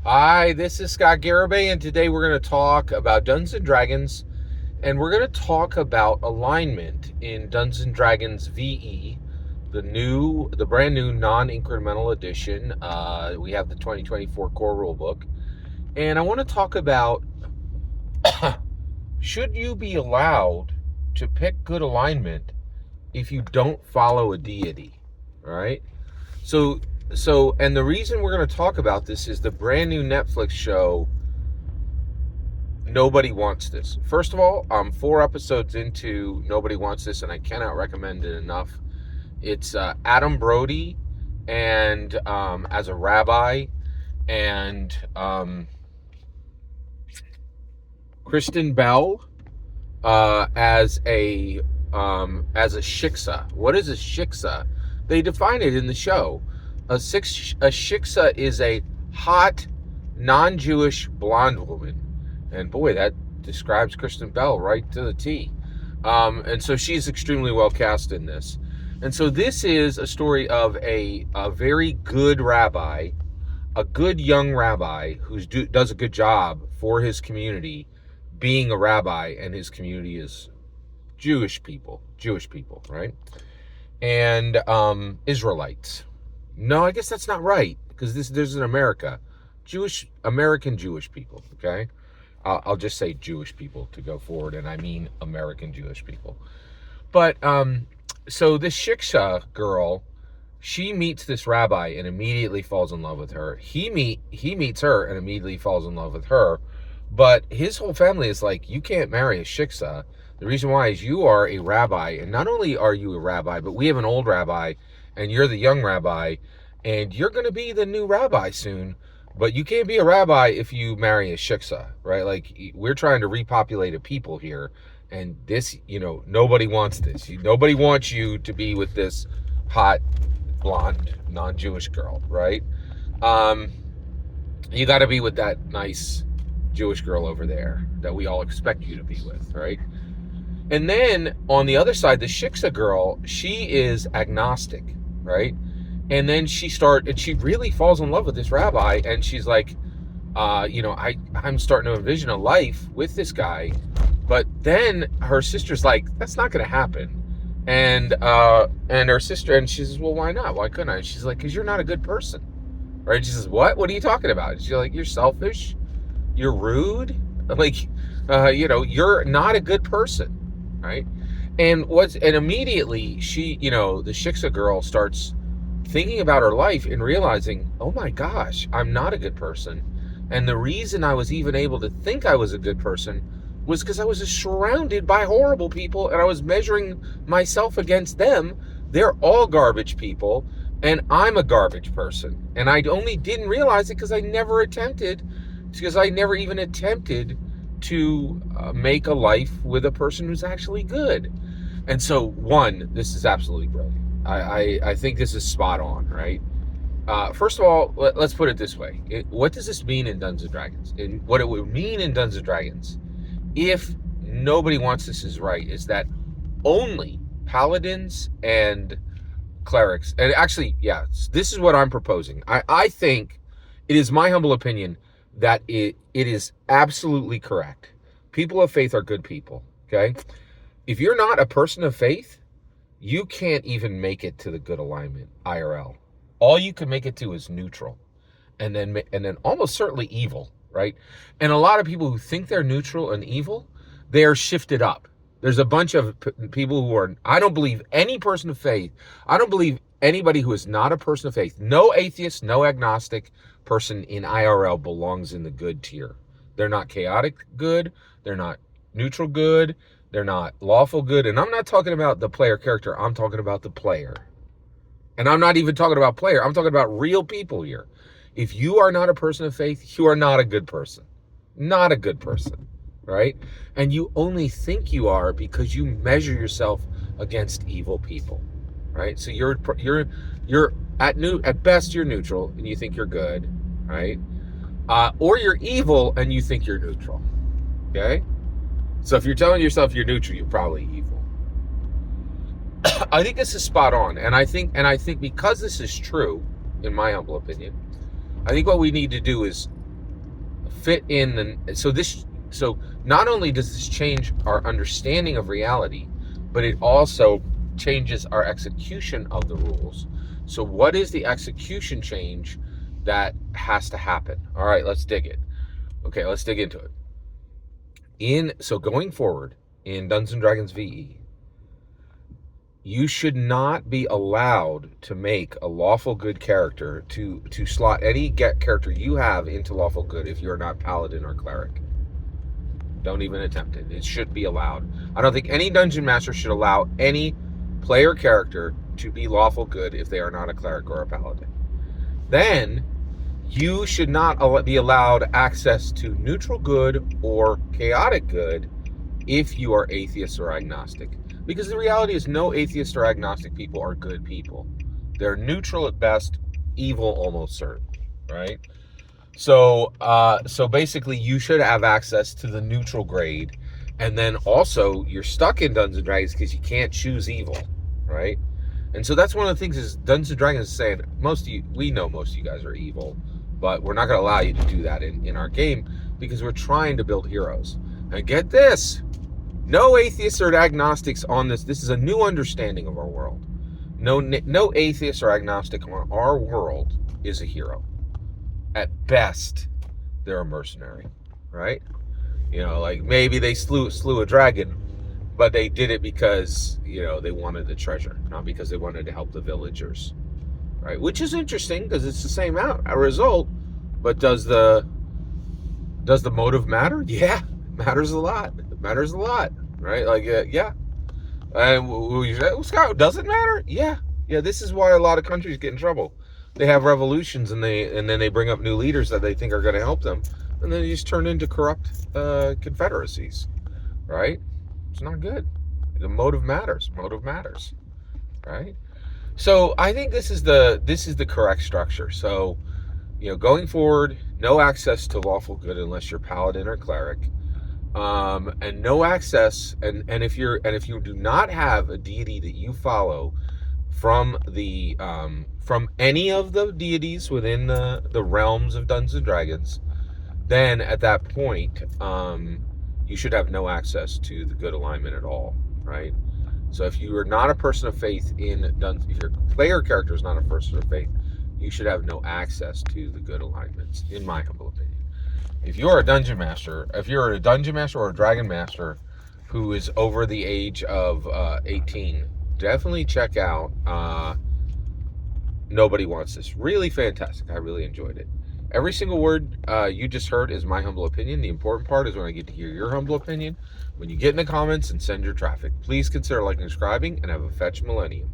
Hi, this is Scott Garibay, and today we're going to talk about Dungeons and Dragons, and we're going to talk about alignment in Dungeons and Dragons VE, the brand new non-incremental edition. We have the 2024 core rulebook, and I want to talk about should you be allowed to pick good alignment if you don't follow a deity, all right? So, and the reason we're going to talk about this is the brand new Netflix show, Nobody Wants This. First of all, I'm 4 episodes into Nobody Wants This, and I cannot recommend it enough. It's Adam Brody, and as a rabbi, and Kristen Bell as a shiksa. What is a shiksa? They define it in the show. A shiksa is a hot, non-Jewish blonde woman. And boy, that describes Kristen Bell right to the T. And so she's extremely well cast in this. And so this is a story of a very good rabbi, a good young rabbi who does a good job for his community, being a rabbi, and his community is Jewish people, right? And Israelites. No, I guess that's not right, because there's an America. American Jewish people, okay? I'll just say Jewish people to go forward, and I mean American Jewish people. But so this Shiksha girl, she meets this rabbi and immediately falls in love with her. He meets her and immediately falls in love with her. But his whole family is like, you can't marry a Shiksa. The reason why is you are a rabbi, and not only are you a rabbi, but we have an old rabbi, and you're the young rabbi, and you're going to be the new rabbi soon. But you can't be a rabbi if you marry a shiksa, right? Like, we're trying to repopulate a people here, and this, nobody wants this. Nobody wants you to be with this hot, blonde, non-Jewish girl, right? You got to be with that nice Jewish girl over there that we all expect you to be with, right? And then on the other side, the shiksa girl, she is agnostic, right? And then she really falls in love with this rabbi, and she's like, I'm starting to envision a life with this guy. But then her sister's like, that's not going to happen. And her sister, and she says, well, why not? Why couldn't I? And she's like, because you're not a good person, right? She says, what? What are you talking about? And she's like, you're selfish, you're rude, like, you're not a good person, right? And immediately she, the shiksa girl starts thinking about her life and realizing, oh my gosh, I'm not a good person. And the reason I was even able to think I was a good person was because I was surrounded by horrible people, and I was measuring myself against them. They're all garbage people, and I'm a garbage person. And I only didn't realize it because I never even attempted to make a life with a person who's actually good. And so, this is absolutely brilliant. I think this is spot on, right? First of all, let's put it this way. What does this mean in Dungeons and Dragons? And what it would mean in Dungeons and Dragons, if Nobody Wants This is right, is that only paladins and clerics, and actually, yeah, this is what I'm proposing. I think, it is my humble opinion, that it is absolutely correct. People of faith are good people, okay? If you're not a person of faith, you can't even make it to the good alignment, IRL. All you can make it to is neutral, and then almost certainly evil, right? And a lot of people who think they're neutral and evil, they're shifted up. There's a bunch of people who are, I don't believe any person of faith, I don't believe anybody who is not a person of faith, no atheist, no agnostic person in IRL belongs in the good tier. They're not chaotic good, they're not neutral good, they're not lawful good. And I'm not talking about the player character, I'm talking about the player. And I'm not even talking about player, I'm talking about real people here. If you are not a person of faith, you are not a good person. Not a good person, right? And you only think you are because you measure yourself against evil people, right? So you're at best you're neutral and you think you're good, right? Or you're evil and you think you're neutral, okay? So if you're telling yourself you're neutral, you're probably evil. I think this is spot on, and I think because this is true, in my humble opinion, I think what we need to do is fit in the so not only does this change our understanding of reality, but it also changes our execution of the rules. So what is the execution change that has to happen? All right, let's dig it. Okay, let's dig into it. So going forward in Dungeons and Dragons VE, you should not be allowed to make a lawful good character to slot any character you have into lawful good if you're not paladin or cleric. Don't even attempt it. It should be allowed. I don't think any dungeon master should allow any player character to be lawful good if they are not a cleric or a paladin. Then you should not be allowed access to neutral good or chaotic good if you are atheist or agnostic. Because the reality is no atheist or agnostic people are good people. They're neutral at best, evil almost certain, right? So basically you should have access to the neutral grade. And then also you're stuck in Dungeons and Dragons because you can't choose evil, right? And so that's one of the things is Dungeons and Dragons is saying, we know most of you guys are evil, but we're not going to allow you to do that in our game because we're trying to build heroes. And get this, no atheists or agnostics on this. This is a new understanding of our world. No atheist or agnostic on our world is a hero. At best, they're a mercenary, right? Like maybe they slew a dragon, but they did it because, they wanted the treasure, not because they wanted to help the villagers, right? Which is interesting because it's the same result, but does the motive matter? Yeah, it matters a lot. It matters a lot, right? Like, yeah. And Scott, does it matter? Yeah. This is why a lot of countries get in trouble. They have revolutions and then they bring up new leaders that they think are going to help them, and then they just turn into corrupt confederacies, right? It's not good. The motive matters. Motive matters, right? So I think this is the correct structure. So, going forward, no access to lawful good unless you're paladin or cleric, and no access. And if you do not have a deity that you follow from any of the deities within the realms of Dungeons and Dragons, then at that point, you should have no access to the good alignment at all, right? So if you are not a person of faith if your player character is not a person of faith, you should have no access to the good alignments, in my humble opinion. If you're a dungeon master or a dragon master who is over the age of 18, definitely check out Nobody Wants This. Really fantastic. I really enjoyed it. Every single word you just heard is my humble opinion. The important part is when I get to hear your humble opinion. When you get in the comments and send your traffic, please consider liking and subscribing, and have a fetch millennium.